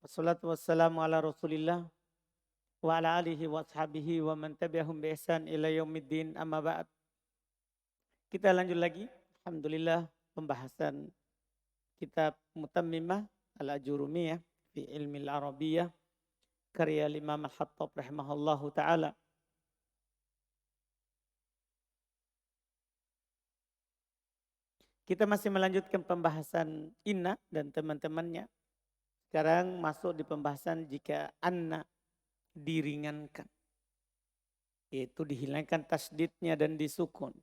Wassalatu wassalamu ala Rasulillah wa ala alihi wa ashabihi wa man tabi'ahum bi ihsan ila yaumiddin amma ba'd. Kita lanjut lagi. Alhamdulillah pembahasan kitab Mutammimah Al-Ajurumiyah fi Ilmi Al-Arabiyyah karya Imam Al-Hattab rahimahullahu taala. Kita masih melanjutkan pembahasan inna dan teman-temannya. Sekarang masuk di pembahasan jika anna diringankan. Yaitu dihilangkan tasdidnya dan disukun.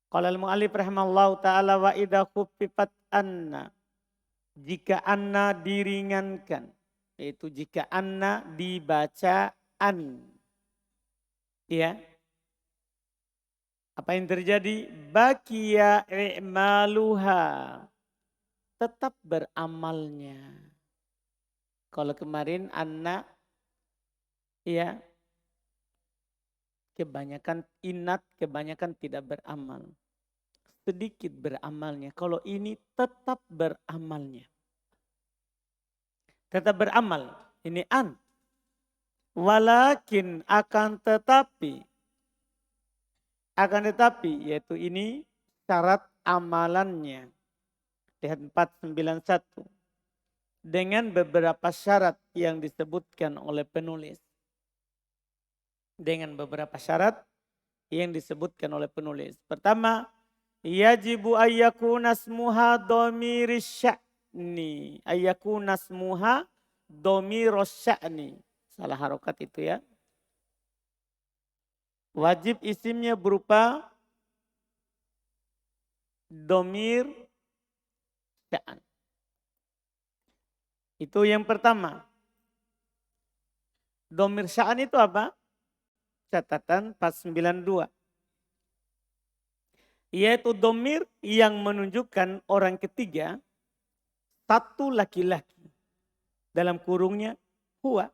Qala al-mu'allif rahimallahu ta'ala wa idha khuffifat anna. Jika anna diringankan. Yaitu jika anna dibaca an. Ya. Apa yang terjadi? Baqiya i'maluha. Tetap beramalnya. Kalau kemarin anna ya kebanyakan inat, kebanyakan tidak beramal. Sedikit beramalnya. Kalau ini tetap beramalnya. Tetap beramal. Ini an. Walakin akan tetapi. Akan tetapi yaitu ini syarat amalannya. Lihat 491. Dengan beberapa syarat yang disebutkan oleh penulis. Dengan beberapa syarat yang disebutkan oleh penulis. Pertama, yajibu ayyakuna smuha dhamiris sya'ni. Ayyakuna smuha dhamiros sya'ni. Salah harokat itu ya. Wajib isimnya berupa dhamir sya'an. Itu yang pertama. Dhamir sya'an itu apa? Catatan 492. Yaitu dhamir yang menunjukkan orang ketiga, satu laki-laki. Dalam kurungnya huwa.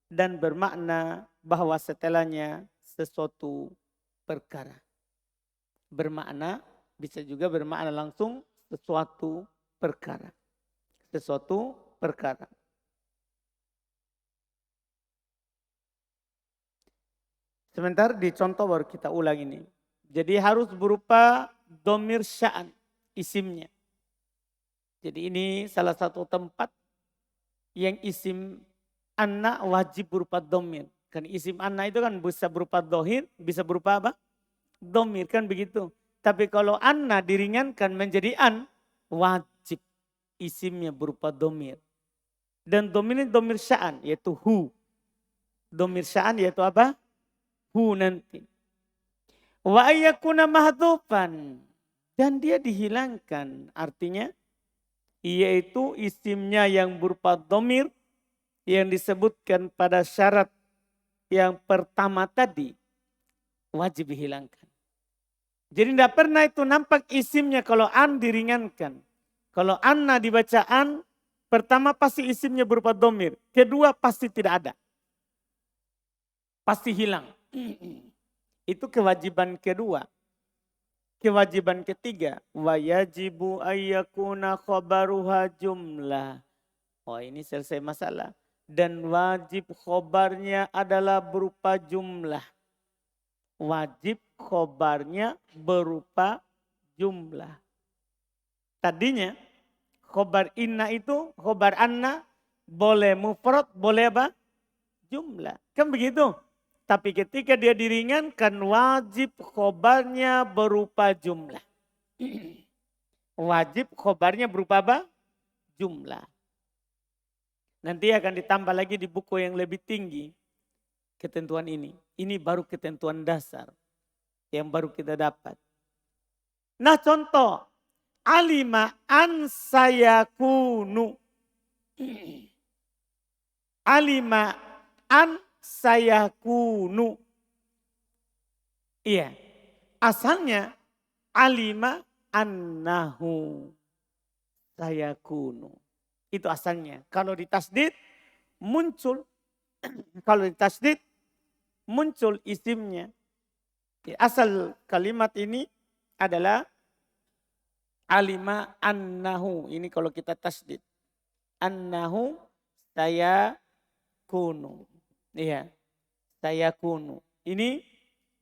Dan bermakna bahwa setelahnya sesuatu perkara. Bermakna, bisa juga bermakna langsung sesuatu perkara. Sesuatu perkara. Sebentar dicontoh baru kita ulang ini. Jadi harus berupa dhamir sya'an isimnya. Jadi ini salah satu tempat yang isim anna wajib berupa dhamir. Kan isim anna itu kan bisa berupa dhohir, bisa berupa apa? Dhamir kan begitu. Tapi kalau anna diringankan menjadi an, wajib isimnya berupa dhamir. Dan dhamir ini dhamir sya'an yaitu hu. Dhamir sya'an yaitu apa? Hu nanti. Wa ayyakuna mahdhufan. Dan dia dihilangkan. Artinya yaitu isimnya yang berupa dhamir yang disebutkan pada syarat yang pertama tadi wajib dihilangkan. Jadi tidak pernah itu nampak isimnya kalau an diringankan. Kalau anna dibaca an, pertama pasti isimnya berupa dhamir. Kedua pasti tidak ada. Pasti hilang. Itu kewajiban kedua. Kewajiban ketiga. Wa yajibu ayyakuna khobaruha jumlah. Oh ini selesai masalah. Dan wajib khobarnya adalah berupa jumlah. Wajib khobarnya berupa jumlah. Tadinya khobar inna itu, khobar anna boleh mufrad, boleh apa? Jumlah. Kan begitu? Tapi ketika dia diringankan wajib khobarnya berupa jumlah. Wajib khobarnya berupa apa? Jumlah. Nanti akan ditambah lagi di buku yang lebih tinggi ketentuan ini. Ini baru ketentuan dasar yang baru kita dapat. Nah contoh, alima an sayakunu. Alima an sayakunu. Iya, asalnya alima annahu sayakunu. Itu asalnya. Kalau ditasdid muncul. Kalau ditasdid muncul isimnya. Asal kalimat ini adalah alima annahu. Ini kalau kita tasdid. Annahu saya kunu. Iya, saya kunu. Ini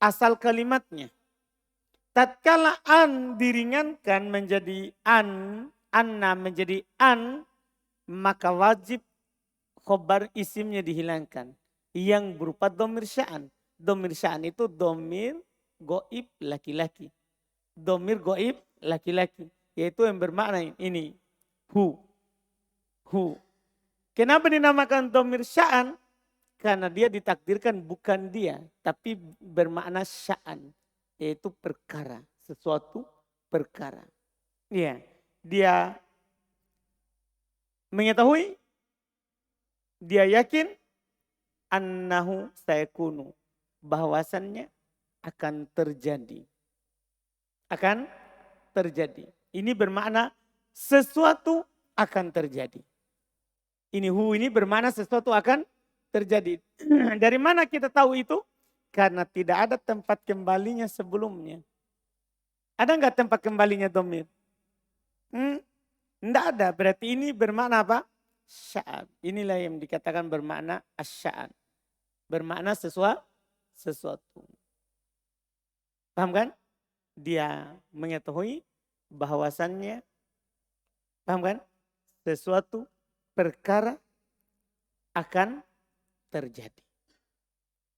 asal kalimatnya. Tatkala an diringankan menjadi anna menjadi an, maka wajib khobar isimnya dihilangkan. Yang berupa domir sya'an. Domir sya'an itu domir goib laki-laki. Domir goib laki-laki. Yaitu yang bermakna ini. Hu. Kenapa dinamakan domir sya'an? Karena dia ditakdirkan bukan dia. Tapi bermakna sya'an. Yaitu perkara. Sesuatu perkara. Ya, dia mengetahui. Dia yakin. Annahu sayakunu. Bahwasannya akan terjadi. Akan terjadi. Ini bermakna sesuatu akan terjadi. Ini bermakna sesuatu akan terjadi. Dari mana kita tahu itu? Karena tidak ada tempat kembalinya sebelumnya. Ada enggak tempat kembalinya domir? Tidak ada. Berarti ini bermakna apa? Sya'an. Inilah yang dikatakan bermakna asya'an. Bermakna sesuatu. Paham kan? Dia mengetahui bahwasannya, paham kan? Sesuatu perkara akan terjadi.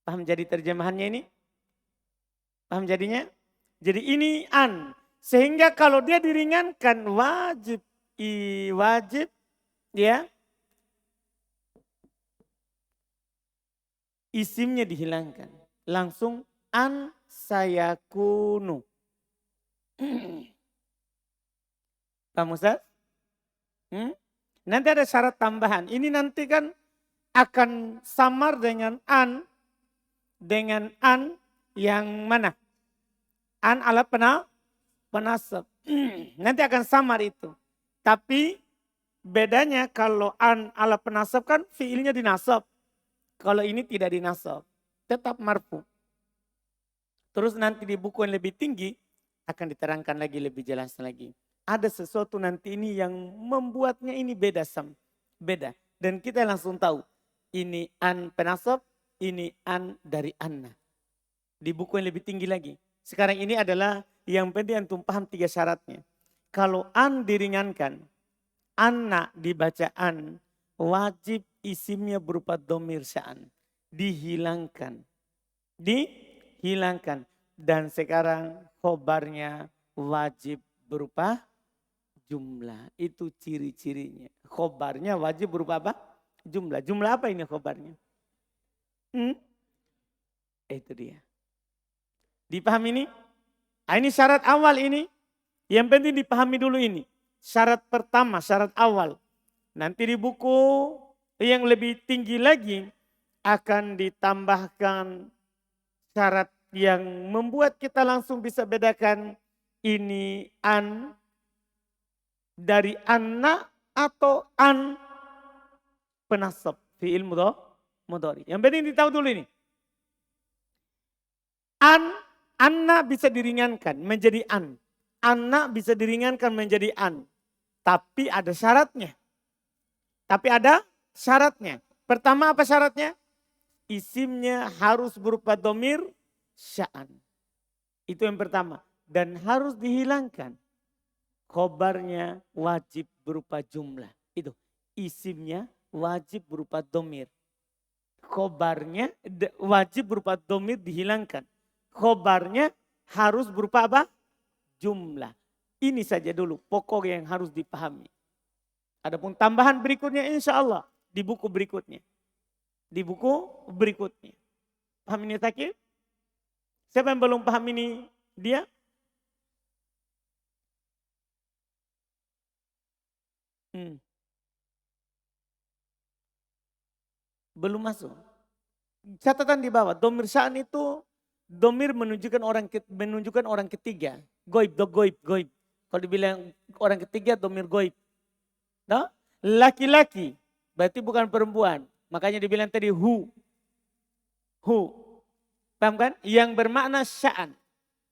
Paham jadi terjemahannya ini? Paham jadinya? Jadi ini an. Sehingga kalau dia diringankan wajib ya. Isimnya dihilangkan. Langsung an sayakunu. Paham Ustaz? Nanti ada syarat tambahan. Ini nanti kan akan samar dengan an yang mana? An ala penasab. Nanti akan samar itu. Tapi bedanya kalau an ala penasab kan fiilnya dinasab. Kalau ini tidak dinasab. Tetap marfu. Terus nanti di buku yang lebih tinggi akan diterangkan lagi lebih jelas lagi. Ada sesuatu nanti ini yang membuatnya ini beda. Beda. Dan kita langsung tahu. Ini an penasab, ini an dari anna. Di buku yang lebih tinggi lagi. Sekarang ini adalah yang penting antum paham 3 syaratnya. Kalau an diringankan, anna dibaca an, wajib isimnya berupa domir sya'an. Dihilangkan. Dan sekarang khobarnya wajib berupa jumlah. Itu ciri-cirinya. Khobarnya wajib berupa apa? Jumlah. Jumlah apa ini khobarnya? Itu dia. Dipahami ini? Ini syarat awal ini. Yang penting dipahami dulu ini. Syarat pertama, syarat awal. Nanti di buku yang lebih tinggi lagi akan ditambahkan syarat yang membuat kita langsung bisa bedakan ini an dari anna atau an penasab fi'il mudhari. Yang penting ditahu dulu ini. Anna bisa diringankan menjadi an. Anna bisa diringankan menjadi an. Tapi ada syaratnya. Pertama apa syaratnya? Isimnya harus berupa domir sya'an. Itu yang pertama. Dan harus dihilangkan. Khobarnya wajib berupa jumlah. Itu. Isimnya wajib berupa domir. Khobarnya wajib berupa domir dihilangkan. Khobarnya harus berupa apa? Jumlah. Ini saja dulu pokok yang harus dipahami. Adapun tambahan berikutnya insya Allah di buku berikutnya. Paham ini Takif? Siapa yang belum paham ini dia? Belum masuk. Catatan di bawah, domir sya'an itu domir menunjukkan orang ketiga. Goib. Kalau dibilang orang ketiga domir goib. No? Laki-laki, berarti bukan perempuan. Makanya dibilang tadi hu. Paham kan? Yang bermakna sya'an.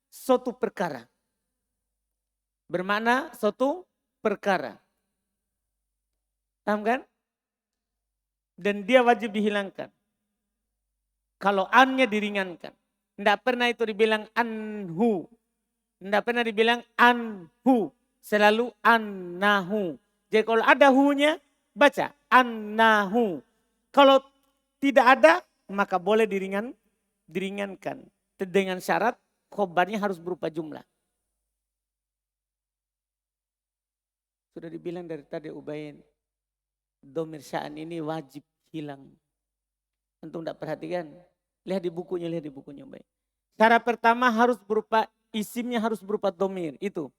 Suatu perkara. Bermakna suatu perkara. Paham kan? dan dia wajib dihilangkan. Kalau annya diringankan. Tidak pernah itu dibilang anhu. Tidak pernah dibilang anhu. Selalu annahu. Jadi kalau ada hu-nya, baca annahu. Kalau tidak ada, maka boleh diringankan. Dengan syarat khobarnya harus berupa jumlah. Sudah dibilang dari tadi Ubain, domir sya'an ini wajib hilang. Antum tidak perhatikan? Lihat di bukunya Ubain. Syarat pertama harus berupa, isimnya harus berupa domir, itu.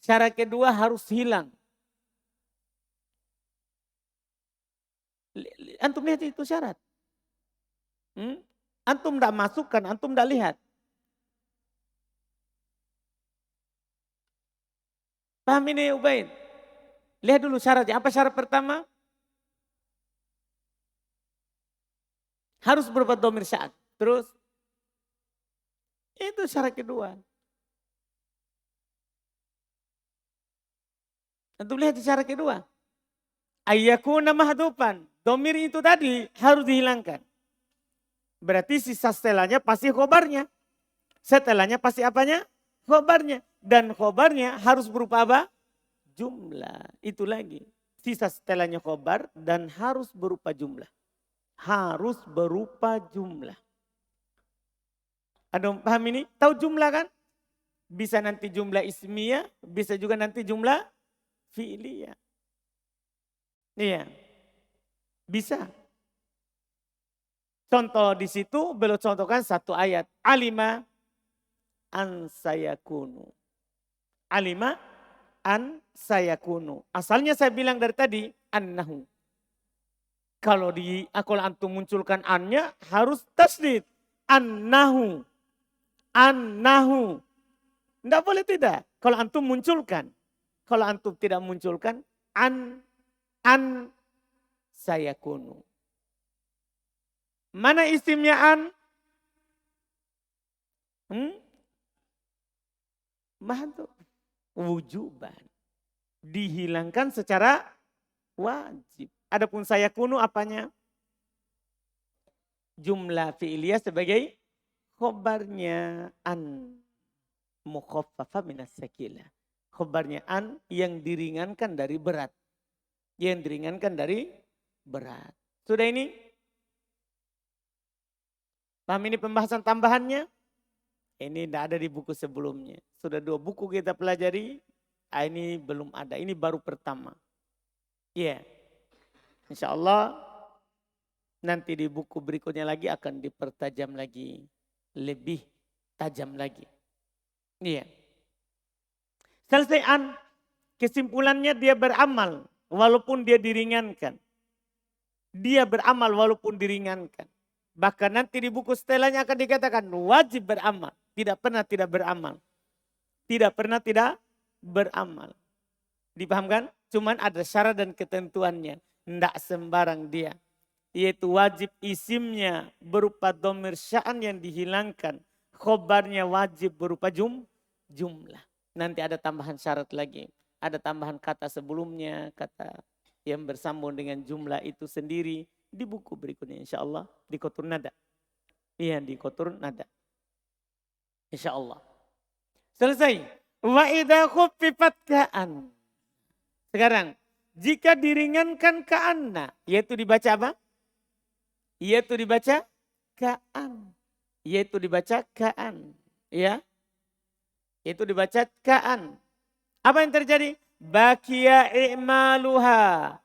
Syarat kedua harus hilang. Antum lihat itu syarat. Antum tidak masukkan, antum tidak lihat. Paham ini Ubaid? Lihat dulu syaratnya. Apa syarat pertama? Harus berupa domir sya'an. Terus, itu syarat kedua. Antum lihat di syarat kedua. Ayyakuna mahdupan. Domir itu tadi harus dihilangkan. Berarti sisa setelahnya pasti khobarnya. Setelahnya pasti apanya? Khobarnya. Dan khobarnya harus berupa apa? Jumlah. Itu lagi. Sisa setelahnya khobar dan harus berupa jumlah. Harus berupa jumlah. Ada paham ini? Tahu jumlah kan? Bisa nanti jumlah ismiyah, bisa juga nanti jumlah fi'liyah. Iya. Bisa. Contoh di situ beliau contohkan satu ayat. Alima an sayakunu. Alima an sayakunu. Asalnya saya bilang dari tadi annahu. Kalau antum munculkan annya harus tasdid. Annahu. Annahu. Tidak boleh tidak. Kalau antum munculkan. Kalau antum tidak munculkan an sayakunu. Mana isimnya an? Mahdu. Wujuban. Dihilangkan secara wajib. Adapun sayakunu apanya? Jumlah fi'liyah sebagai khobarnya an. Mukhaffafa minas sakilah. Khobarnya an yang diringankan dari berat. Yang diringankan dari berat. Sudah ini? Paham ini pembahasan tambahannya? Ini tidak ada di buku sebelumnya. Sudah 2 buku kita pelajari. Ini belum ada. Ini baru pertama. Iya. Insya Allah nanti di buku berikutnya lagi akan dipertajam lagi. Lebih tajam lagi. Iya. Selesai an. Kesimpulannya dia beramal. Walaupun dia diringankan. Dia beramal walaupun diringankan. Bahkan nanti di buku setelahnya akan dikatakan wajib beramal. Tidak pernah tidak beramal. Tidak pernah tidak beramal. Dipahamkan? Cuman ada syarat dan ketentuannya. Tidak sembarang dia. Yaitu wajib isimnya berupa domir sya'an yang dihilangkan. Khobarnya wajib berupa jumlah. Nanti ada tambahan syarat lagi. Ada tambahan kata sebelumnya. Kata yang bersambung dengan jumlah itu sendiri. Di buku berikutnya insya Allah. Di Qatur Nada. Iya di Qatur Nada. Insya Allah. Selesai. Wa idha khuffifat ka'an. Sekarang. Jika diringankan ka'anna. Yaitu dibaca apa? Yaitu dibaca ka'an. Yaitu dibaca ka'an. Ya. Yaitu dibaca ka'an. Apa yang terjadi? Bakia i'maluha.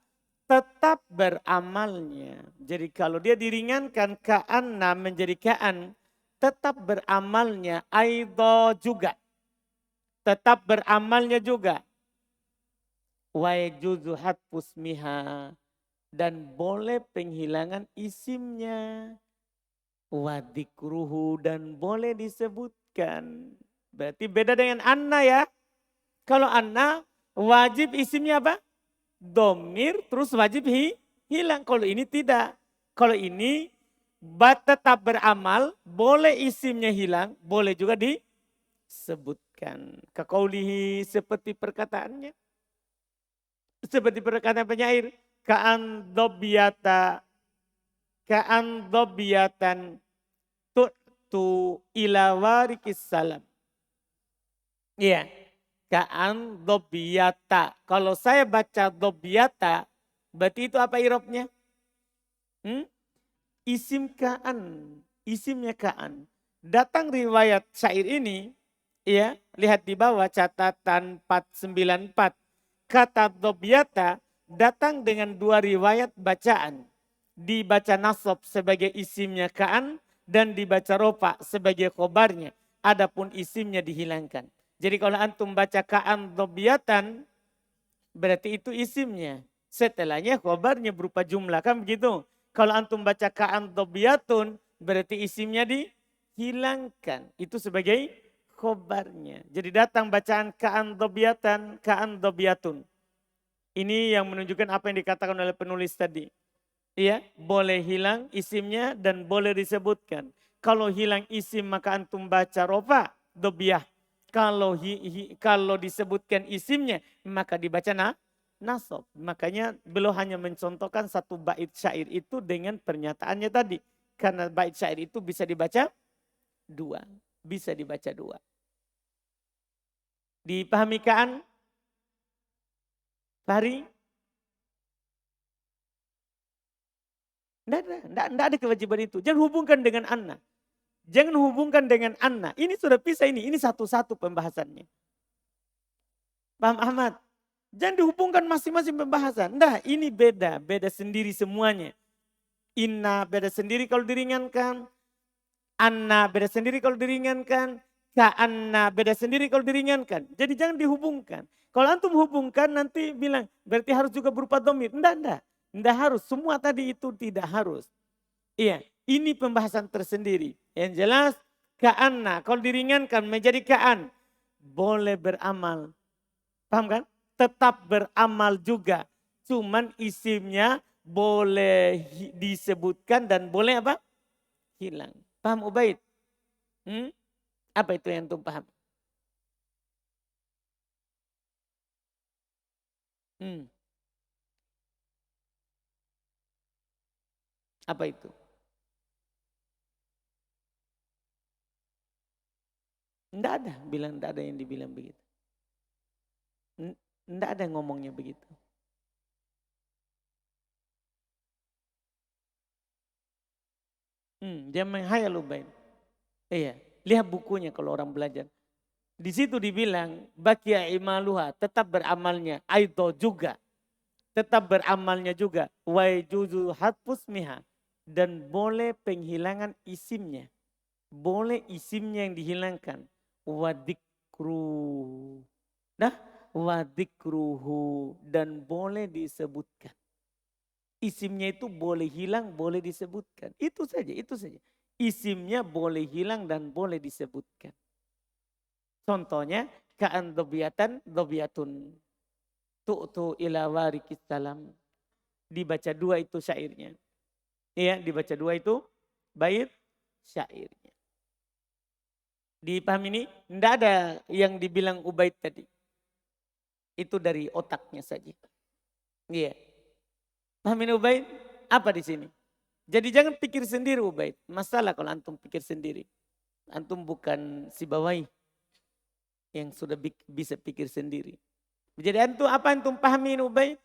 Tetap beramalnya. Jadi kalau dia diringankan ka'anna menjadi ka'an. Tetap beramalnya. Aidha juga. Tetap beramalnya juga. Wa yajuzu hatfusmiha. Dan boleh penghilangan isimnya. Wa dikruhu. Dan boleh disebutkan. Berarti beda dengan anna ya. Kalau anna wajib isimnya apa? Domir terus wajib hilang. Kalau ini tidak. Kalau ini tetap beramal. Boleh isimnya hilang. Boleh juga disebutkan. Kaqaulihi seperti perkataannya. Seperti perkataan penyair. Ka'an dobyata ka'an dobiyatan tu'tu ila warikis salam. Iya. Ka'an dobiyata. Kalau saya baca dobiyata, berarti itu apa irobnya? Isim ka'an. Isimnya ka'an. Datang riwayat syair ini, ya, lihat di bawah catatan 494. Kata dobiyata datang dengan dua riwayat bacaan. Dibaca nasab sebagai isimnya ka'an dan dibaca rofa sebagai khobarnya. Adapun isimnya dihilangkan. Jadi kalau antum baca ka'an dobiyatan, berarti itu isimnya. Setelahnya khobarnya berupa jumlah, kan begitu. Kalau antum baca ka'an dobiyatun, berarti isimnya dihilangkan. Itu sebagai khobarnya. Jadi datang bacaan ka'an dobiyatan, ka'an dobiyatun. Ini yang menunjukkan apa yang dikatakan oleh penulis tadi. Iya, boleh hilang isimnya dan boleh disebutkan. Kalau hilang isim maka antum baca rofa, dobiyah. Kalau disebutkan isimnya maka dibaca nasab. Makanya beliau hanya mencontohkan satu bait syair itu dengan pernyataannya tadi. Karena bait syair itu bisa dibaca dua. Bisa dibaca dua. Dipahami kan? Fahri? Tidak ada kewajiban itu. Jangan hubungkan dengan anna. Jangan hubungkan dengan anna. Ini sudah pisah ini. Ini satu-satu pembahasannya. Paham Ahmad? Jangan dihubungkan masing-masing pembahasan. Nah ini beda. Beda sendiri semuanya. Inna beda sendiri kalau diringankan. Anna beda sendiri kalau diringankan. Ka'anna beda sendiri kalau diringankan. Jadi jangan dihubungkan. Kalau antum hubungkan nanti bilang berarti harus juga berupa domir. Enggak. Enggak harus. Semua tadi itu tidak harus. Iya. Ini pembahasan tersendiri. Yang jelas ka'anna. Kalau diringankan menjadi ka'an. Boleh beramal. Paham kan? Tetap beramal juga. Cuman isimnya boleh disebutkan dan boleh apa? Hilang. Paham Ubaid? Apa itu yang antum paham? Apa itu? Enggak ada. Bilang enggak ada yang dibilang begitu. Enggak ada yang ngomongnya begitu. Jangan menghayal Ubaid. Iya, lihat bukunya kalau orang belajar. Di situ dibilang bakia imaluha, tetap beramalnya. Aido juga. Tetap beramalnya juga. Waijuzu hatfusmiha. Dan boleh penghilangan isimnya. Boleh isimnya yang dihilangkan. Wadikru. Nah, wadikruhu. Dan boleh disebutkan. Isimnya itu boleh hilang, boleh disebutkan. Itu saja. Isimnya boleh hilang dan boleh disebutkan. Contohnya, ka'an dobiyatun. Tu'tu ila warikis salam. Dibaca dua itu syairnya. Iya, dibaca dua itu bait syairnya. Dipahami ini? Tidak ada yang dibilang Ubaid tadi. Itu dari otaknya saja. Iya. Pahamin Ubaid? Apa di sini? Jadi jangan pikir sendiri Ubaid. Masalah kalau antum pikir sendiri. Antum bukan si bawai yang sudah bisa pikir sendiri. Jadi antum apa antum pahamin Ubaid?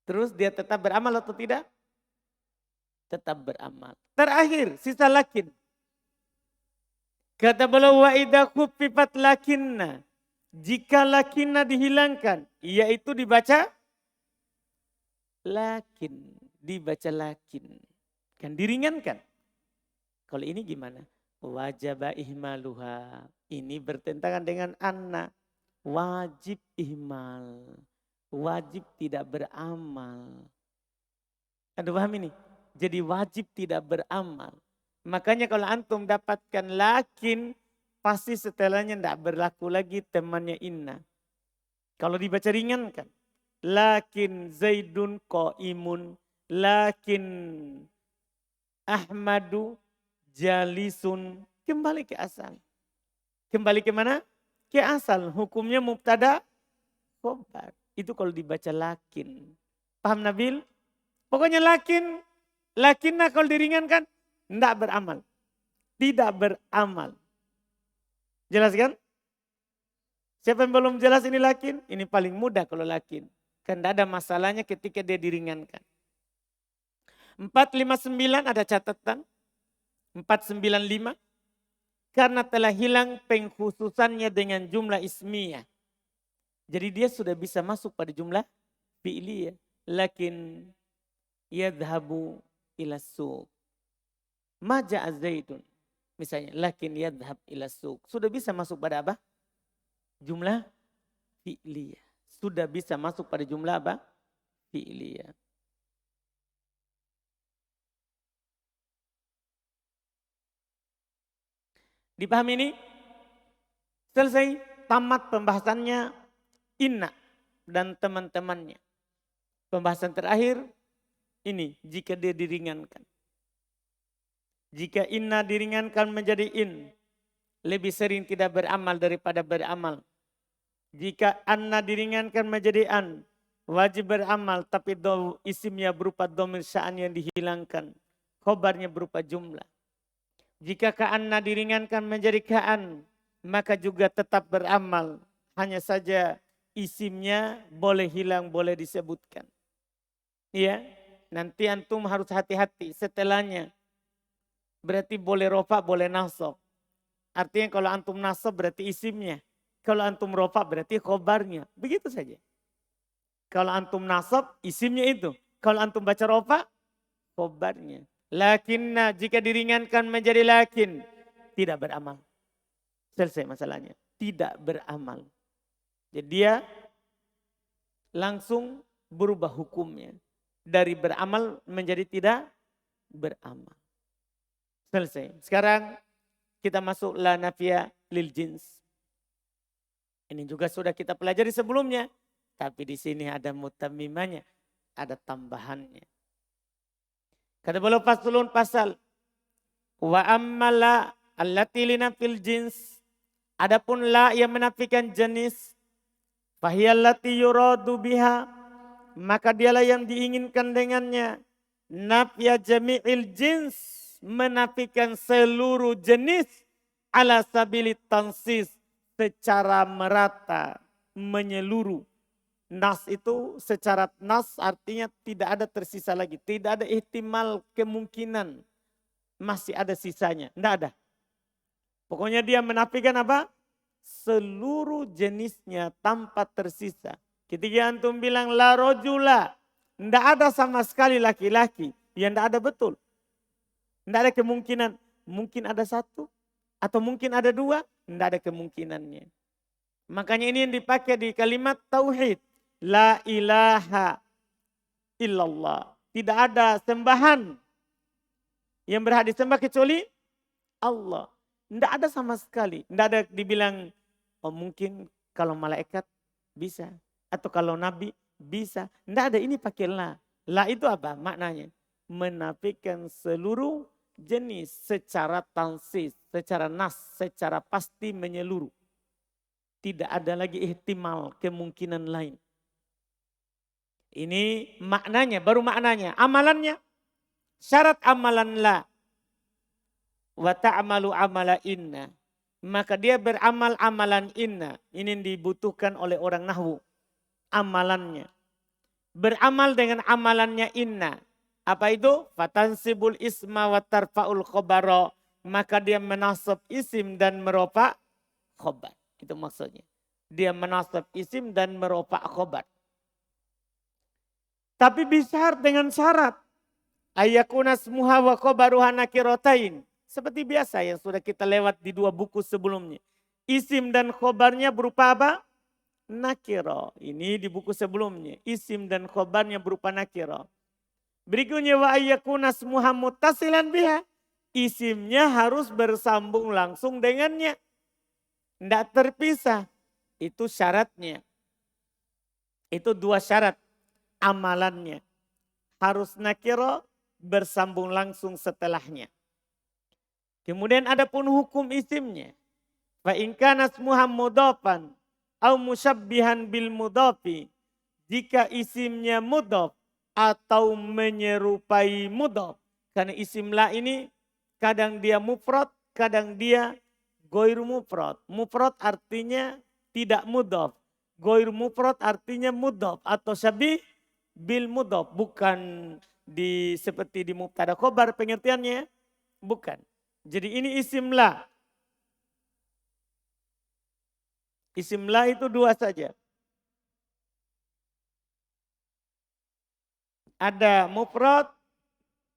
Terus dia tetap beramal atau tidak? Tetap beramal. Terakhir sisa lakin. Kata beliau wa idza khuffifat lakinna. Jika lakinna dihilangkan, yaitu dibaca lakin, dibaca lakin. Kan diringankan. Kalau ini gimana? Wajaba ihmaluha. Ini bertentangan dengan anna. Wajib ihmal. Wajib tidak beramal. Anda paham ini? Jadi wajib tidak beramal. Makanya kalau antum dapatkan lakin, pasti setelahnya tidak berlaku lagi temannya inna. Kalau dibaca ringan kan. Lakin Zaidun qaimun. Lakin Ahmadu jalisun. Kembali ke asal. Kembali ke mana? Ke asal. Hukumnya mubtada khobar. Itu kalau dibaca lakin. Paham Nabil? Pokoknya lakin. Lakinna kalau diringankan. Tidak beramal. Tidak beramal. Jelas kan? Siapa yang belum jelas ini lakin? Ini paling mudah kalau lakin. Kan tidak ada masalahnya ketika dia diringankan. 459 ada catatan. 495. Karena telah hilang pengkhususannya dengan jumlah ismiyah. Jadi dia sudah bisa masuk pada jumlah fi'liyah. Lakin yadhabu ila suq. Maja'a zaidun. Misalnya, lakin yadhab ila suq. Sudah bisa masuk pada apa? Jumlah fi'liyah. Sudah bisa masuk pada jumlah apa? Fi'liyah. Dipahami ini? Selesai, tamat pembahasannya inna dan teman-temannya. Pembahasan terakhir ini jika dia diringankan. Jika inna diringankan menjadi in, lebih sering tidak beramal daripada beramal. Jika anna diringankan menjadi an, wajib beramal tapi isimnya berupa dhamir sya'an yang dihilangkan. Khobarnya berupa jumlah. Jika ka'anna diringankan menjadi ka'an, maka juga tetap beramal. Hanya saja isimnya boleh hilang, boleh disebutkan. Iya, nanti antum harus hati-hati setelahnya. Berarti boleh rofa, boleh nasab. Artinya kalau antum nasab berarti isimnya. Kalau antum rofa berarti khobarnya. Begitu saja. Kalau antum nasab isimnya itu. Kalau antum baca rofa, khobarnya. Lakinna jika diringankan menjadi lakin. Tidak beramal. Selesai masalahnya. Tidak beramal. Jadi dia langsung berubah hukumnya. Dari beramal menjadi tidak beramal. Selesai. Sekarang kita masuk la nafiyah lil jins. Ini juga sudah kita pelajari sebelumnya. Tapi di sini ada mutammimanya. Ada tambahannya. Kata beliau faslun pasal. Wa ammala allati linafil jins. Adapun la yang menafikan jenis. Fahiyallati yuradu biha. Maka dialah yang diinginkan dengannya. Nafya jami'il jins. Menafikan seluruh jenis. Ala sabili tansis. Secara merata. Menyeluruh. Nas itu secara nas artinya tidak ada tersisa lagi. Tidak ada ihtimal kemungkinan. Masih ada sisanya. Tidak ada. Pokoknya dia menafikan apa? Seluruh jenisnya tanpa tersisa. Ketika antum bilang la rojula. Tidak ada sama sekali laki-laki. Ya tidak ada betul. Tidak ada kemungkinan. Mungkin ada satu. Atau mungkin ada dua. Tidak ada kemungkinannya. Makanya ini yang dipakai di kalimat tauhid. La ilaha illallah. Tidak ada sembahan yang berhak disembah kecuali Allah. Tidak ada sama sekali. Tidak ada dibilang, oh mungkin kalau malaikat bisa. Atau kalau nabi bisa. Tidak ada, ini pakai la. La itu apa maknanya? Menafikan seluruh jenis secara tansis, secara nas, secara pasti menyeluruh. Tidak ada lagi ihtimal, kemungkinan lain. Ini maknanya, baru maknanya. Amalannya, syarat amalan la. Wa ta'amalu amala inna. Maka dia beramal amalan inna. Ini yang dibutuhkan oleh orang nahwu. Amalannya. Beramal dengan amalannya inna. Apa itu? Fatansibul isma wa tarfa'ul khobaro. Maka dia menasab isim dan merofa khobar. Itu maksudnya. Dia menasab isim dan merofa khobar. Tapi bisa dengan syarat. Ayakunas muha wa khobaruha nakirotain. Seperti biasa yang sudah kita lewat di dua buku sebelumnya. Isim dan khobarnya berupa apa? Nakiro. Ini di buku sebelumnya. Isim dan khobarnya berupa nakiro. Berikutnya wa ayakunas muha muttasilan biha. Isimnya harus bersambung langsung dengannya. Tidak terpisah. Itu syaratnya. Itu dua syarat. Amalannya. Harus nakiro bersambung langsung setelahnya. Kemudian ada pun hukum isimnya. Fa in kana ismuha mudhafan au musyabbihan bil mudhafi jika isimnya mudhaf atau menyerupai mudhaf. Karena isim la ini kadang dia mufrad, kadang dia goir mufrad. Mufrad artinya tidak mudhaf. Goir mufrad artinya mudhaf atau syabih bil mudhaf. Bukan seperti di mubtada khobar pengertiannya. Bukan. Jadi ini isim la. Isim la itu dua saja. Ada mufrad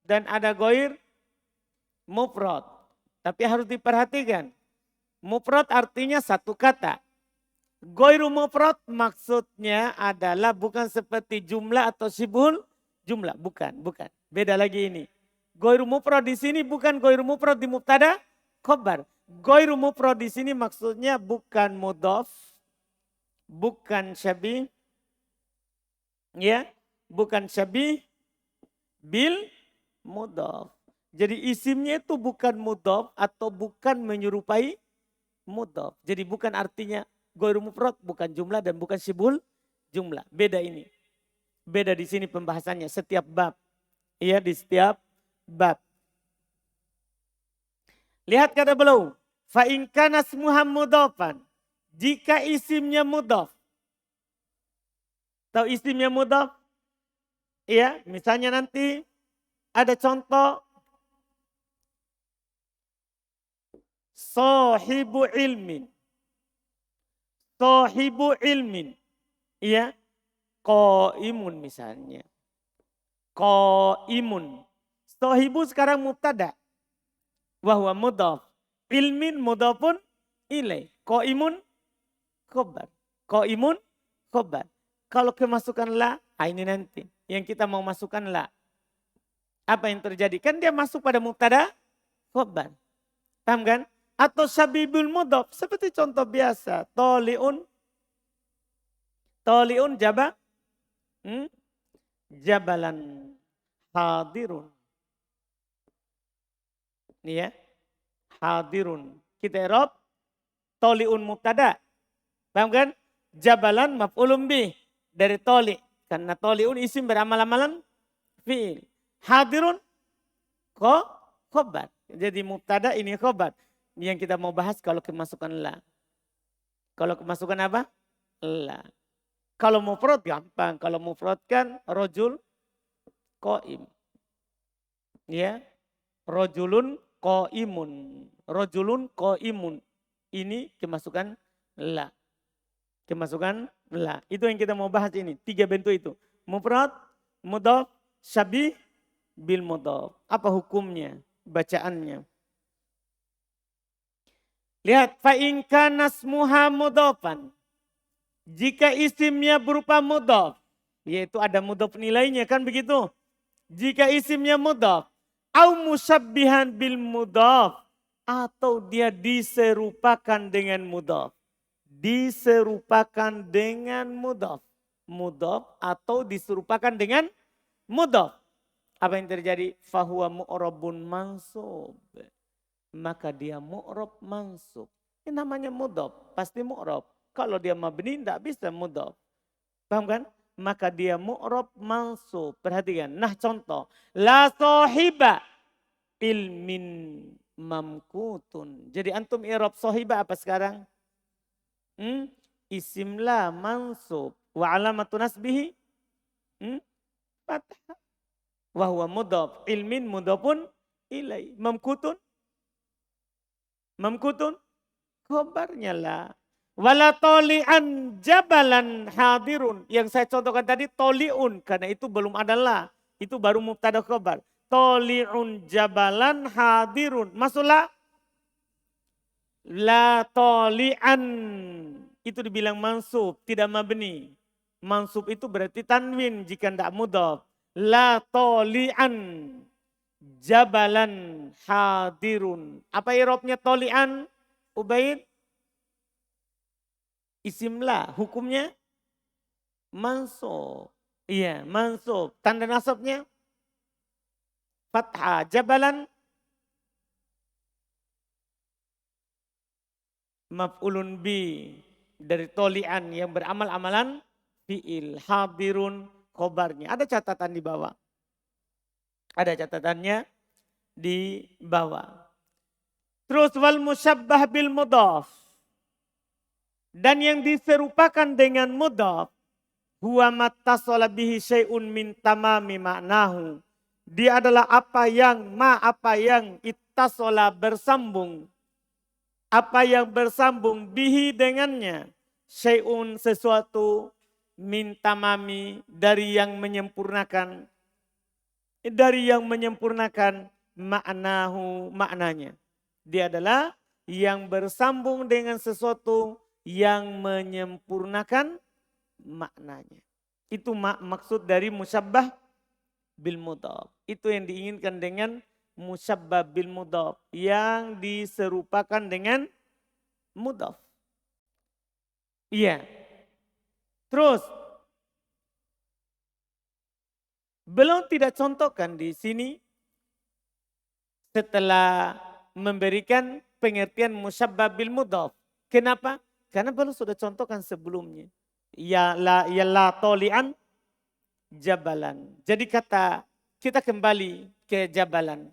dan ada goir mufrad. Tapi harus diperhatikan. Mufrad artinya satu kata. Goir mufrad maksudnya adalah bukan seperti jumlah atau sibul jumlah. Bukan. Beda lagi ini. Goir mufrad di sini bukan goir mufrad di mubtada khobar. Goir mufrad di sini maksudnya bukan mudhaf, bukan syabih, ya, bukan syabih bil mudhaf. Jadi isimnya itu bukan mudhaf atau bukan menyerupai mudhaf. Jadi bukan artinya goir mufrad, bukan jumlah dan bukan syibul jumlah. Beda ini. Beda di sini pembahasannya setiap bab. Iya, di setiap bab. Lihat kata beliau, fa in kana ismuha mudhafan. Jika isimnya mudhaf. Tahu isimnya mudhaf? Iya, misalnya nanti ada contoh sahibu ilmin. Sahibu ilmin. Iya, qaimun misalnya. Qaimun. Sahibu sekarang mubtada. Wahwa mudhaf. Ilmin mudhafun ilai. Qaimun khobar. Qaimun khobar. Kalau kemasukan la, ini nanti. Yang kita mau masukkan la. Apa yang terjadi? Kan dia masuk pada mubtada khobar. Paham kan? Atau syabibul mudhaf. Seperti contoh biasa. Toli'un. Toli'un jaba. Jabalan hadirun. Ini ya. Hadirun. Kita i'rab. Toli'un mubtada. Paham kan? Jabalan maf'ulun bih. Dari toli. Karena toli'un isim beramal-amalan fi'il. Hadirun. Khobar. Jadi mubtada ini khobar. Ini yang kita mau bahas kalau kemasukan la. Kalau kemasukan apa? La. Kalau mufrad gampang. Kalau mufrad kan rojul qaim. Ya. Rojulun qaimun. Rojulun qaimun. Ini kemasukan la. Kemasukan la. Itu yang kita mau bahas ini. 3 bentuk itu. Mufrad, mudhaf, syabih, bil mudhaf. Apa hukumnya? Bacaannya. Lihat, fa in kana ismuha mudhafan. Jika isimnya berupa mudhaf, yaitu ada mudhaf nilainya kan begitu. Jika isimnya mudhaf, au musyabbihan bil mudhaf, atau dia diserupakan dengan mudhaf. Diserupakan dengan mudhaf. Mudhaf atau diserupakan dengan mudhaf. Apa yang terjadi? Fahuwa mu'rabun mansub. Maka dia mu'rab mansub. Ini namanya mudhaf, pasti mu'rab. Kalau dia mabni tidak bisa mudhaf. Paham kan? Maka dia mu'rab mansub. Perhatikan. Nah contoh. La sahiba ilmin mamkutun. Jadi antum i'rab sahiba apa sekarang? Isim la mansub. Wa alamatu nasbihi? Fathah. Wa huwa mudhaf. Ilmin mudhafun ilai. Mamkutun. Mamkutun. Khobarnya lah. Wala toli'an jabalan hadirun. Yang saya contohkan tadi toli'un. Karena itu belum ada lah. Itu baru mubtada khobar. Toli'un jabalan hadirun. Masuklah. La toli'an. Itu dibilang mansub. Tidak mabni. Mansub itu berarti tanwin jika tidak mudhaf. La toli'an. Jabalan hadirun. Apa i'rabnya toli'an? Ubaid? Isim la. Hukumnya? Mansub. Iya, mansub. Tanda nasabnya? Fathah. Jabalan? Maf'ulun bi. Dari toli'an yang beramal amalan fi'il, hadirun khobarnya. Ada catatan di bawah. Ada catatannya di bawah. Terus wal musyabbah bil mudhaf. Dan yang diserupakan dengan mudhaf, huwa mattasala bihi syai'un min tamami ma'nahu. Dia adalah apa yang ittasala bersambung. Apa yang bersambung bihi dengannya. Syai'un sesuatu min tamami dari yang menyempurnakan. Dari yang menyempurnakan ma'nahu maknanya. Dia adalah yang bersambung dengan sesuatu yang menyempurnakan maknanya. Itu maksud dari musyabbah bil mudhaf. Itu yang diinginkan dengan musyabbah bil mudhaf. Yang diserupakan dengan mudhaf. Iya. Terus. Belum tidak contohkan di sini. Setelah memberikan pengertian musyabbah bil mudhaf. Kenapa? Karena belum sudah contohkan sebelumnya. Ya la tolian jabalan. Jadi kita kembali ke jabalan.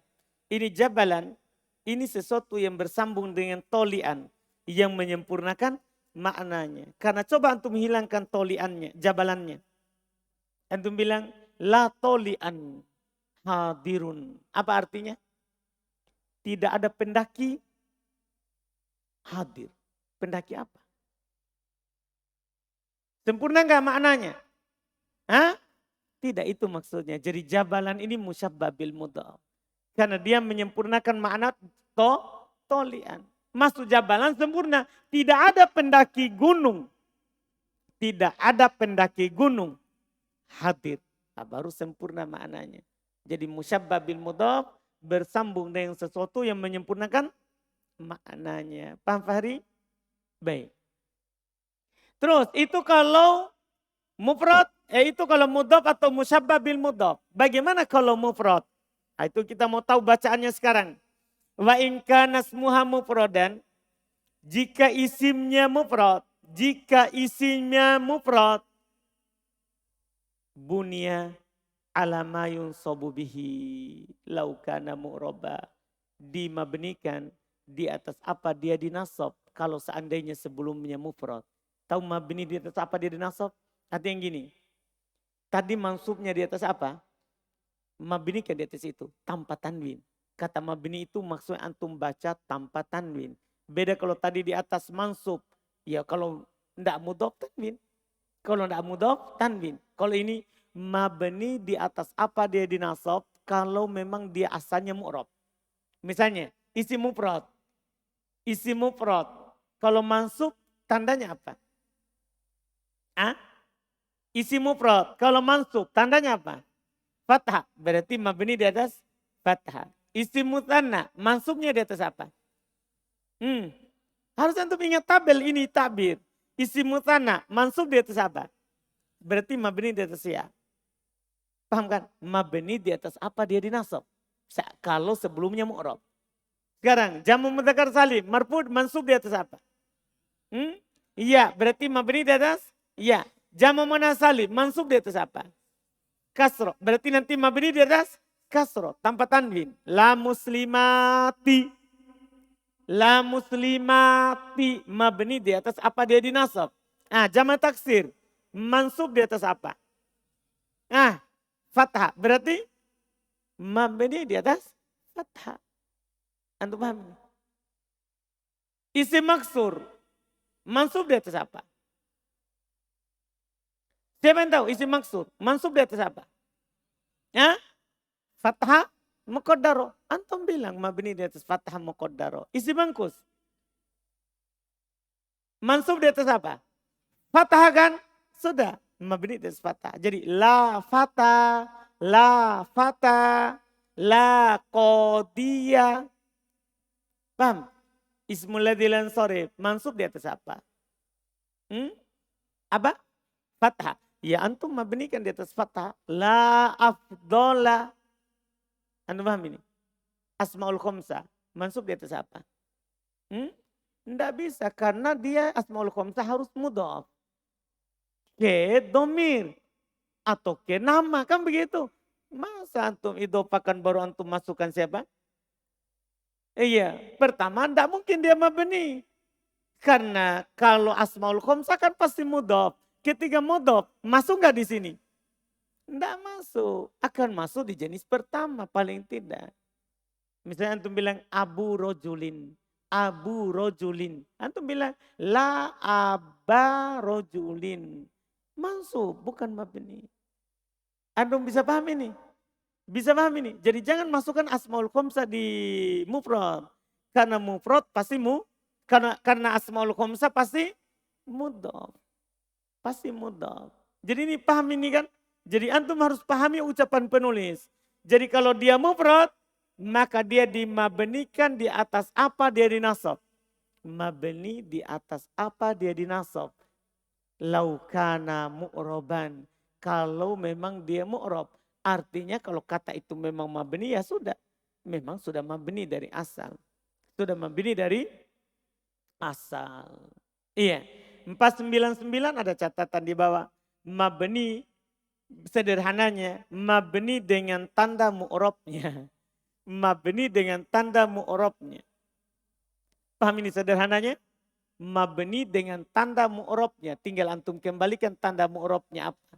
Ini jabalan, ini sesuatu yang bersambung dengan tolian. Yang menyempurnakan maknanya. Karena coba antum hilangkan toliannya, jabalannya. Antum bilang la tolian hadirun. Apa artinya? Tidak ada pendaki hadir. Pendaki apa? Sempurna enggak maknanya? Hah? Tidak itu maksudnya. Jadi jabalan ini musyabbah bil mudhaf. Karena dia menyempurnakan makna tolian. Maksud jabalan sempurna. Tidak ada pendaki gunung. Tidak ada pendaki gunung hadir. Nah, baru sempurna maknanya. Jadi musyabbah bil mudhaf bersambung dengan sesuatu yang menyempurnakan maknanya. Paham Fahri? Baik. Terus itu kalau mufrad, itu kalau mudhaf atau musyabbah bil mudhaf. Bagaimana kalau mufrad? Nah, itu kita mau tahu bacaannya sekarang. Wa in kana ismuha mufradan, jika isimnya mufrad, bunya ala ma yunsabu bihi law kana mu'raba. Dimabnikan di atas apa dia dinasab kalau seandainya sebelumnya mufrad. Tahu mabni di atas apa dia dinasab? Artinya yang gini. Tadi mansubnya di atas apa? Mabni kan di atas itu. Tanpa tanwin. Kata mabni itu maksudnya antum baca tanpa tanwin. Beda kalau tadi di atas mansub. Ya kalau tidak mudhaf tanwin. Kalau tidak mudhaf tanwin. Kalau ini mabni di atas apa dia dinasab. Kalau memang dia asalnya mu'rab. Misalnya isim mufrad. Isim mufrad. Kalau mansub tandanya apa? Isim mufrad. Kalau mansub tandanya apa? Fathah. Berarti mabni di atas fathah. Isim mutsanna mansubnya di atas apa? Harus antum ingat tabel ini tabir. Isim mutsanna mansub di atas apa? Berarti mabni di atas ya. Paham kan? Mabni di atas apa dia dinasab? Kalau sebelumnya mu'rab. Sekarang jamu mudzakkar salim marfu mansub di atas apa? Iya, berarti mabni di atas iya. Jamu muannats salim mansub di atas apa? Kasro. Berarti nanti mabni di atas kasro tanpa tanwin. La muslimati. La muslimati mabni di atas apa dia dinasab? Jamak taksir mansub di atas apa? Fathah. Berarti mabni di atas fathah. Antum paham? Isim maksur mansub di atas apa? Siapa yang tahu isim maksur mansub di atas apa? Fathah muqaddaro. Antum bilang mabni di atas fathah muqaddaro. Isim mangkus mansub di atas apa? Fathah kan? Sudah mabni di atas fathah. Jadi la fata, la fata, la qadiyah. Paham? Ismul ladzi lan sharif mansub di atas apa? Apa? Fathah. Ya antum mabnikan di atas fathah. La afdola. Antum paham ini? Asmaul khamsah. Mansub di atas apa? Tidak bisa karena dia asmaul khamsah harus mudhaf. ke domir atau ke nama, kan begitu. Masa antum idopakan baru antum masukkan siapa? Iya, pertama tidak mungkin dia mabni. Karena kalau asmaul khomsah kan pasti mudhof. Ketika mudhof, masuk nggak di sini? Tidak masuk. Akan masuk di jenis pertama paling tidak. Misalnya antum bilang abu rojulin. Abu rojulin. Antum bilang la aba rojulin. Masuk, bukan mabni. Antum bisa paham ini? Bisa paham ini? Jadi jangan masukkan asmaul khomsah di mufrad. Karena mufrad pasti karena asmaul khomsah pasti mudhof. Pasti mudhof. Jadi ini paham ini kan? Jadi antum harus pahami ucapan penulis. Jadi kalau dia mufrad, maka dia dimabnikan di atas apa dia dinasab. Mabni di atas apa dia dinasab. Laukana mu'roban. Kalau memang dia mu'rob. Artinya kalau kata itu memang mabni ya sudah. Memang sudah mabni dari asal. Sudah mabni dari asal. Iya. 499 ada catatan di bawah. Mabni sederhananya. Mabni dengan tanda mu'robnya. Mabni dengan tanda mu'robnya. Paham ini sederhananya? Mabni dengan tanda mu'robnya. Tinggal antum kembalikan tanda mu'robnya apa.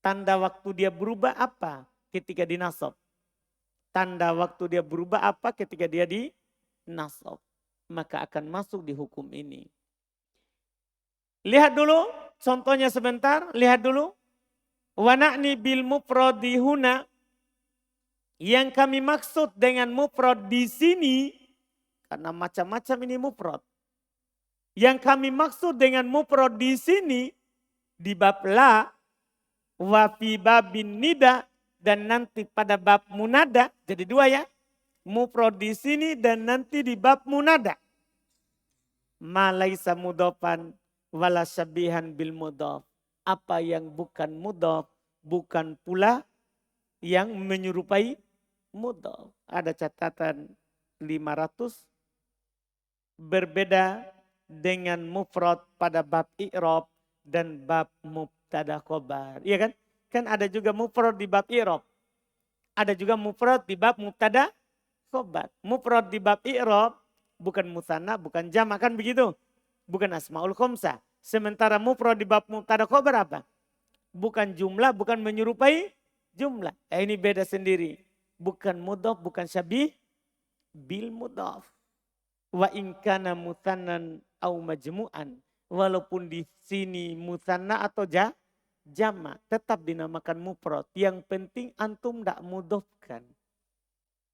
Tanda waktu dia berubah apa ketika dinasab? Tanda waktu dia berubah apa ketika dia dinasab? Maka akan masuk di hukum ini. Lihat dulu contohnya sebentar. Lihat dulu. Wa na'ni bil mufradi huna. Yang kami maksud dengan mufrad di sini. Karena macam-macam ini mufrad. Yang kami maksud dengan mufrad di sini. Di bab la. Wa fi babin nida dan nanti pada bab munada. Jadi dua ya. Mufrad di sini dan nanti di bab munada. Ma laisa mudhofan wala syabihan bil mudhof. Apa yang bukan mudhof, bukan pula yang menyerupai mudhof. Ada catatan 500 berbeda dengan mufrad pada bab i'rab dan bab mubtada khobar. Iya kan? Kan ada juga mufrad di bab i'rab. Ada juga mufrad di bab mubtada khobar. Mufrad di bab i'rab bukan musanna, bukan jamak kan begitu? Bukan asmaul khomsah. Sementara mufrad di bab mubtada khobar apa? Bukan jumlah, bukan menyerupai jumlah. Ini beda sendiri. Bukan mudhof, bukan syabih bil mudhof. Wa in kana musannan au majmu'an. Walaupun di sini musanna atau jama tetap dinamakan mufrad. Yang penting antum tidak mudhofkan.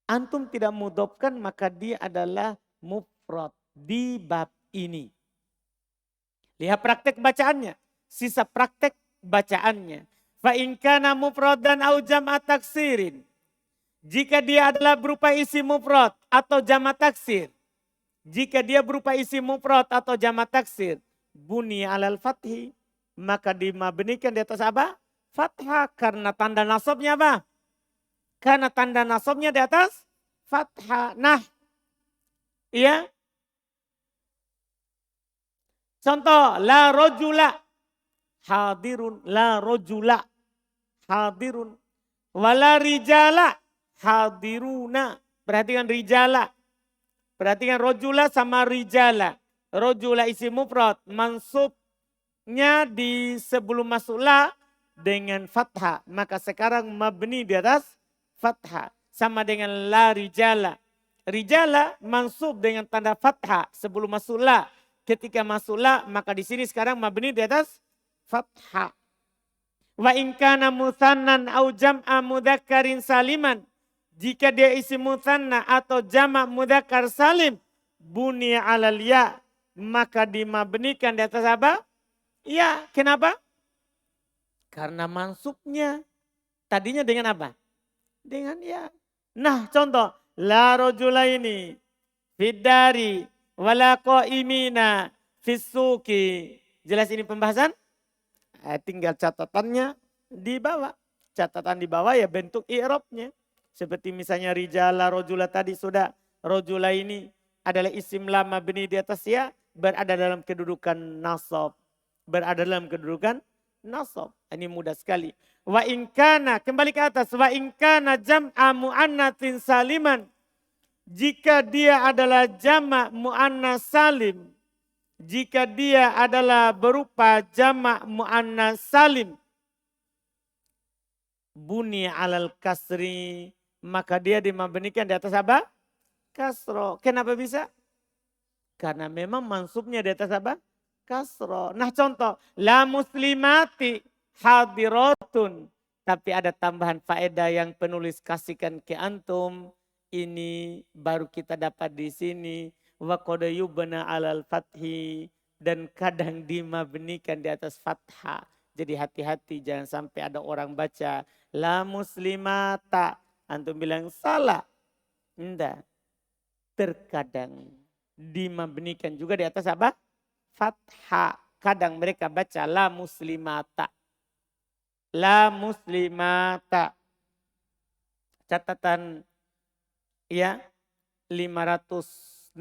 Antum tidak mudhofkan maka dia adalah mufrad di bab ini. Lihat praktek bacaannya. Sisa praktek bacaannya. Fa in kana mufradan au jam'a taksirin. Jika dia adalah berupa isi mufrad atau jama' taksir. Jika dia berupa isi mufrad atau jama' taksir. Buni alal fathi. Maka dimabnikan di atas apa? Fathah. Karena tanda nasabnya apa? Karena tanda nasabnya di atas fathah. Nah. Iya. Contoh. La rojula. Hadirun. La rojula. Hadirun. Wala rijala. Hadiruna. Perhatikan rijala. Perhatikan rojula sama rijala. Rojula isi mufrad. Mansubnya di sebelum masuk la dengan fathah. Maka sekarang mabni di atas fathah. Sama dengan la rijala. Rijala mansub dengan tanda fathah sebelum masuk la. Ketika masuk la maka di sini sekarang mabni di atas fathah. Wa in kana mutsannan au jam'a mudzakkarin saliman. Jika dia isi mutsanna atau jama' mudzakkar salim. Buni alal ya. Maka dimabnikan di atas apa? Ya, kenapa? Karena mansubnya. Tadinya dengan apa? Dengan ya. Nah contoh. La rojula ini. Fiddari. Wala qa'imina. Fissuki. Jelas ini pembahasan? Tinggal catatannya di bawah. Catatan di bawah ya bentuk i'rabnya. Seperti misalnya rijala rojula tadi sudah. Rojula ini adalah isim lam mabni di atas ya. Berada dalam kedudukan nasab. Berada dalam kedudukan nasab. Ini mudah sekali. Wa inkana, kembali ke atas. Wa inkana jam'a mu'annatsin saliman. Jika dia adalah jamak mu'annas salim. Jika dia adalah berupa jamak mu'annas salim. Buni alal kasri. Maka dia dimabnikan di atas apa? Kasro. Kenapa bisa? Karena memang mansubnya di atas apa? Kasro. Nah contoh. La muslimati hadiratun. Tapi ada tambahan faedah yang penulis kasihkan ke antum. Ini baru kita dapat di sini. Wa qad yubna alal fathi. Dan kadang dimabnikan di atas fathah. Jadi hati-hati jangan sampai ada orang baca. La muslimata. Antum bilang salah. Enggak. Terkadang dimabnikan juga di atas apa? Fathah. Kadang mereka baca la muslimata. La muslimata. Catatan ya 506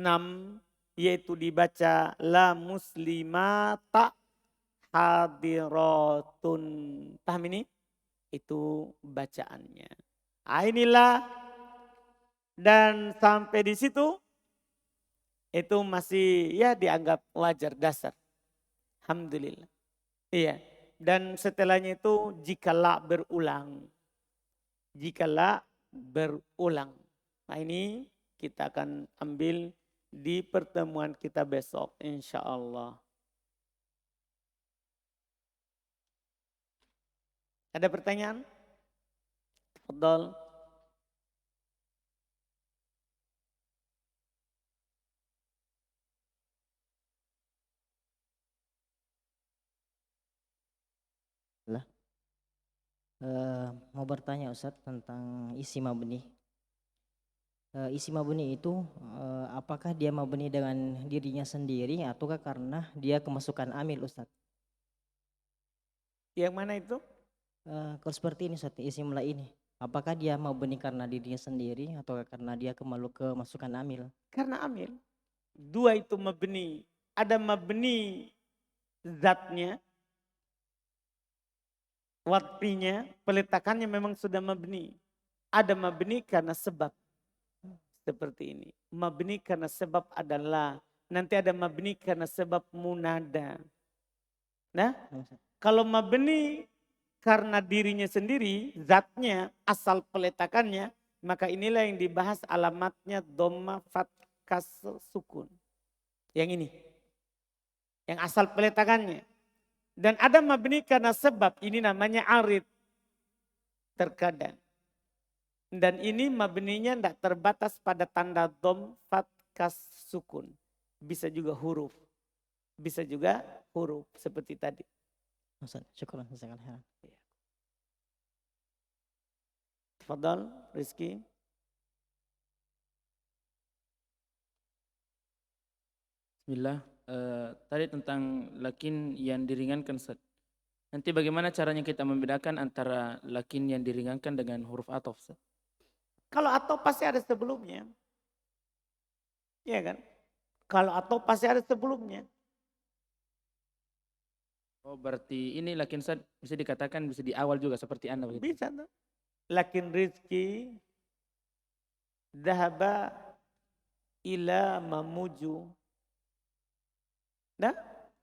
yaitu dibaca la muslimata hadiratun. Paham ini? Itu bacaannya. Inilah dan sampai di situ itu masih ya dianggap wajar dasar. Alhamdulillah. Iya. Dan setelahnya itu jikalau berulang. Jikalau berulang. Nah ini kita akan ambil di pertemuan kita besok insya Allah. Ada pertanyaan? Tafadhol. Mau bertanya Ustadz tentang isi mabni. Isi mabni itu apakah dia mabni dengan dirinya sendiri ataukah karena dia kemasukan amil Ustadz? Yang mana itu? Kalau seperti ini Ustadz, isi mula ini. Apakah dia mabni karena dirinya sendiri atau karena dia kemasukan amil? Karena amil. Dua itu mabni. Ada mabni zatnya. Waktunya, peletakannya memang sudah mabni. Ada mabni karena sebab. Seperti ini. Mabni karena sebab adalah. Nanti ada mabni karena sebab munada. Nah, kalau mabni karena dirinya sendiri, zatnya, asal peletakannya, maka inilah yang dibahas alamatnya dhamma fath kasr sukun. Yang ini. Yang asal peletakannya. Dan ada mabni karena sebab, ini namanya arid. Terkadang. Dan ini mabninya tidak terbatas pada tanda dom, fat, kas, sukun. Bisa juga huruf. Bisa juga huruf seperti tadi. Syukur. Tafadhal, Rizky. Bismillah. Tadi tentang lakin yang diringankan Ustaz. Nanti bagaimana caranya kita membedakan antara lakin yang diringankan dengan huruf athof Ustaz? Kalau atau pasti ada sebelumnya. Iya kan? Kalau atau pasti ada sebelumnya. Oh berarti ini lakin Ustaz bisa dikatakan bisa di awal juga seperti Anda begitu? Bisa tuh. Lakin Rizki dhahaba ila mamuju. Nah,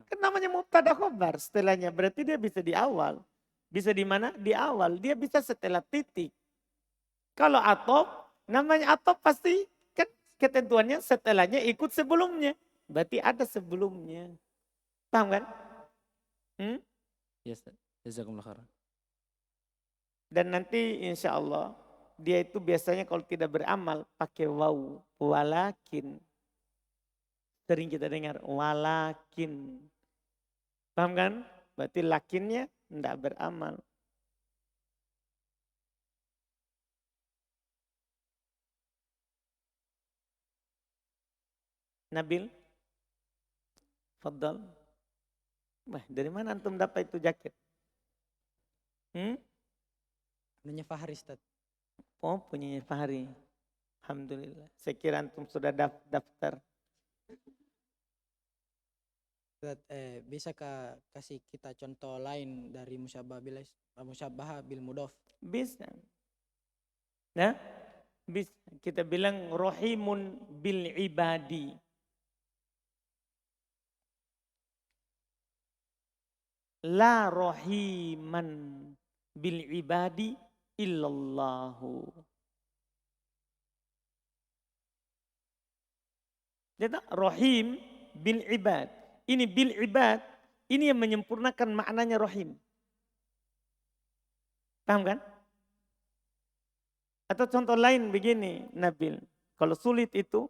kan namanya mubtada khobar setelahnya. Berarti dia bisa di awal. Bisa di mana? Di awal. Dia bisa setelah titik. Kalau atop, namanya atop pasti kan ketentuannya setelahnya ikut sebelumnya. Berarti ada sebelumnya. Paham kan? Ya Ustaz. Jazakumullah khairan. Dan nanti insya Allah dia itu biasanya kalau tidak beramal pakai waw. Walakin. Sering kita dengar walakin. Paham kan? Berarti lakinnya tidak beramal. Nabil? Fadal. Wah, dari mana antum dapat itu jaket? Punya Fahri Ustadz. Oh, punyanya Fahri. Alhamdulillah. Saya kira antum sudah daftar. Bisakah kasih kita contoh lain dari musyabah bil mudhof? Bisa. Nah, bisa. Kita bilang rohimun bil ibadi. La rohiman bil ibadi illallahu. Jadi rohim bil ibad. Ini bil ibad, ini yang menyempurnakan maknanya rohim. Paham kan? Atau contoh lain begini, Nabil. Kalau sulit itu,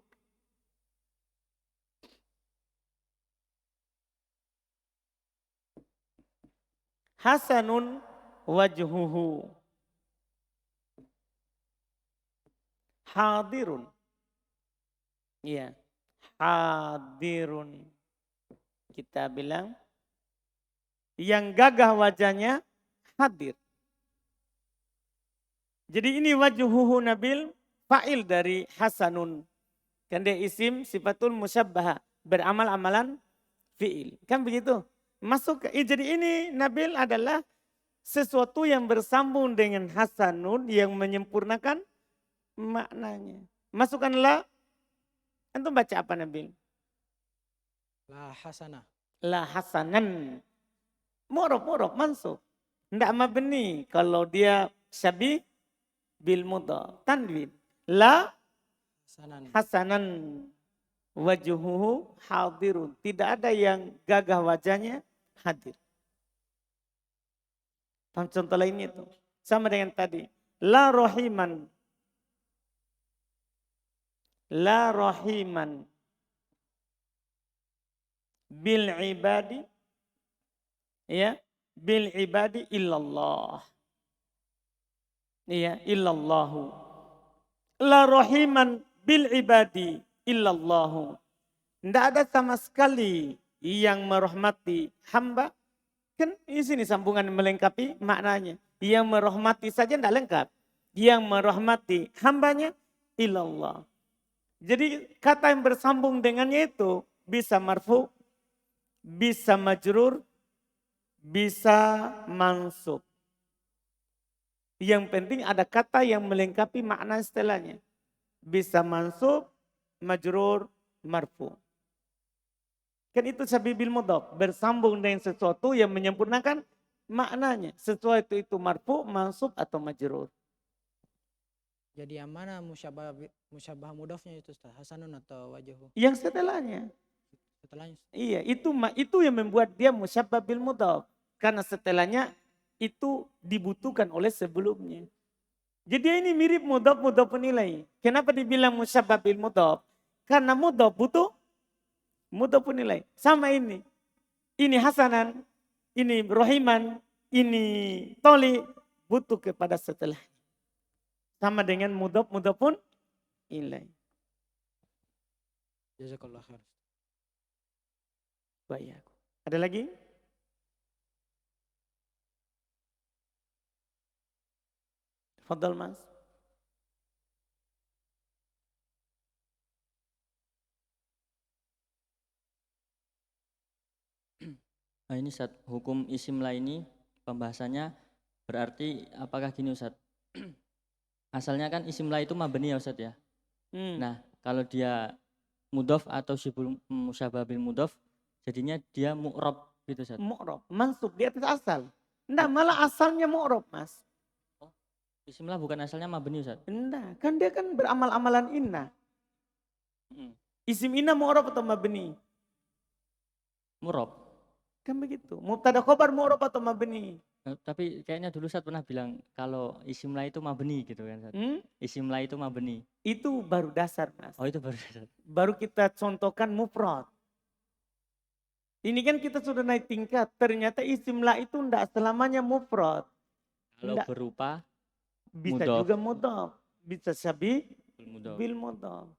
hasanun wajhuhu. Hadirun. Iya, hadirun. Kita bilang, yang gagah wajahnya hadir. Jadi ini wajhuhu Nabil, fa'il dari hasanun. Kan dia isim sifatul musyabbaha, beramal-amalan fi'il. Kan begitu? Jadi ini Nabil adalah sesuatu yang bersambung dengan hasanun yang menyempurnakan maknanya. Masukkanlah, antum baca apa Nabil? La hasanah. La hasanan. Mu'rab mansub. Tidak mabni kalau dia syabih bil mudhaf. Tanwin. La hasanan wajhuhu hadirun. Tidak ada yang gagah wajahnya hadir. Paham contoh lainnya itu? Sama dengan tadi. La rohiman. La rohiman. Bil ibadi. Ya. Bil ibadi illallah. Ya, illallahu. La rohiman bil ibadi illallahu. Tidak ada sama sekali yang merahmati hamba. Kan di sini sambungan melengkapi maknanya. Yang merahmati saja tidak lengkap. Yang merahmati hambanya ilallah. Jadi kata yang bersambung dengannya itu bisa marfu, bisa majrur, bisa mansub. Yang penting ada kata yang melengkapi makna setelahnya. Bisa mansub, majrur, marfu. Kan itu sabibil mudhaf, bersambung dengan sesuatu yang menyempurnakan maknanya. Sesuatu itu marfu, mansub atau majrur. Jadi yang mana musyabah mudhofnya itu Ustaz? Hasanun atau wajhu? Yang setelahnya. Setelahnya. Iya, itu yang membuat dia musyabbah bil mudhaf. Karena setelahnya itu dibutuhkan oleh sebelumnya. Jadi ini mirip mudhaf nilai. Kenapa dibilang musyabbah bil mudhaf? Karena mudhaf butuh mudhaf nilai. Sama ini. Ini hasanan, ini rohiman, ini toli, butuh kepada setelah. Sama dengan mudhaf pun nilai. Jazakallah khair. Baik. Ada lagi? Fadal Mas. Nah ini Ustaz, hukum isimla ini pembahasannya berarti apakah gini Ustaz? Asalnya kan isimla itu mabni ya Ustaz ya. Nah kalau dia mudhof atau musyabah bil mudhof jadinya dia mu'rab gitu Ustaz. Mu'rab, mansub di atas asal. Enggak, malah asalnya mu'rab Mas. Oh, isimla bukan asalnya mabni Ustaz? Enggak, kan dia kan beramal-amalan inna. Isim inna mu'rab atau mabni? Mu'rab. Kan begitu. Mubtada khobar mu'rab atau mabni? Tapi kayaknya dulu Ustaz pernah bilang kalau isimla itu mabni gitu kan Ustaz. Isimla itu mabni. Itu baru dasar Mas. Oh itu baru dasar. Baru kita contohkan mufrad. Ini kan kita sudah naik tingkat. Ternyata isimla itu enggak selamanya mufrad. Kalau Enggak. berupa Bisa mudhof. juga mudhaf. Bisa syabih mudhof. bil mudhaf.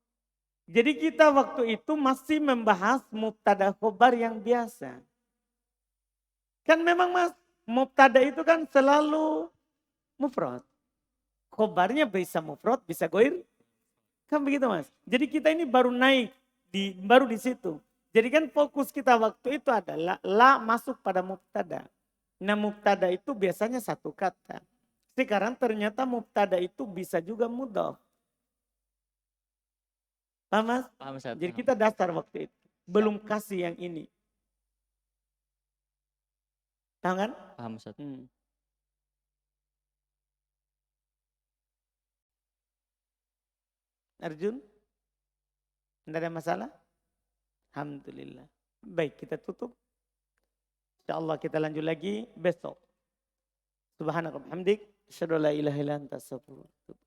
Jadi kita waktu itu masih membahas mubtada khobar yang biasa. Kan memang Mas, mubtada itu kan selalu mufrad. Khobarnya bisa mufrad, bisa goir. Kan begitu Mas. Jadi kita ini baru naik, baru di situ. Jadi kan fokus kita waktu itu adalah la masuk pada mubtada. Nah mubtada itu biasanya satu kata. Sekarang ternyata mubtada itu bisa juga mudhaf. Paham Mas? Paham Ustaz. Jadi Paham. kita dasar waktu itu. Belum kasih yang ini. Tahu kan? Paham Ustaz. Arjun? Tidak ada masalah? Alhamdulillah. Baik, kita tutup. InsyaAllah kita lanjut lagi besok. Subhanakallah hamdik. Asyhadu an la ilaha illa anta astaghfiruka wa atubu ilaik.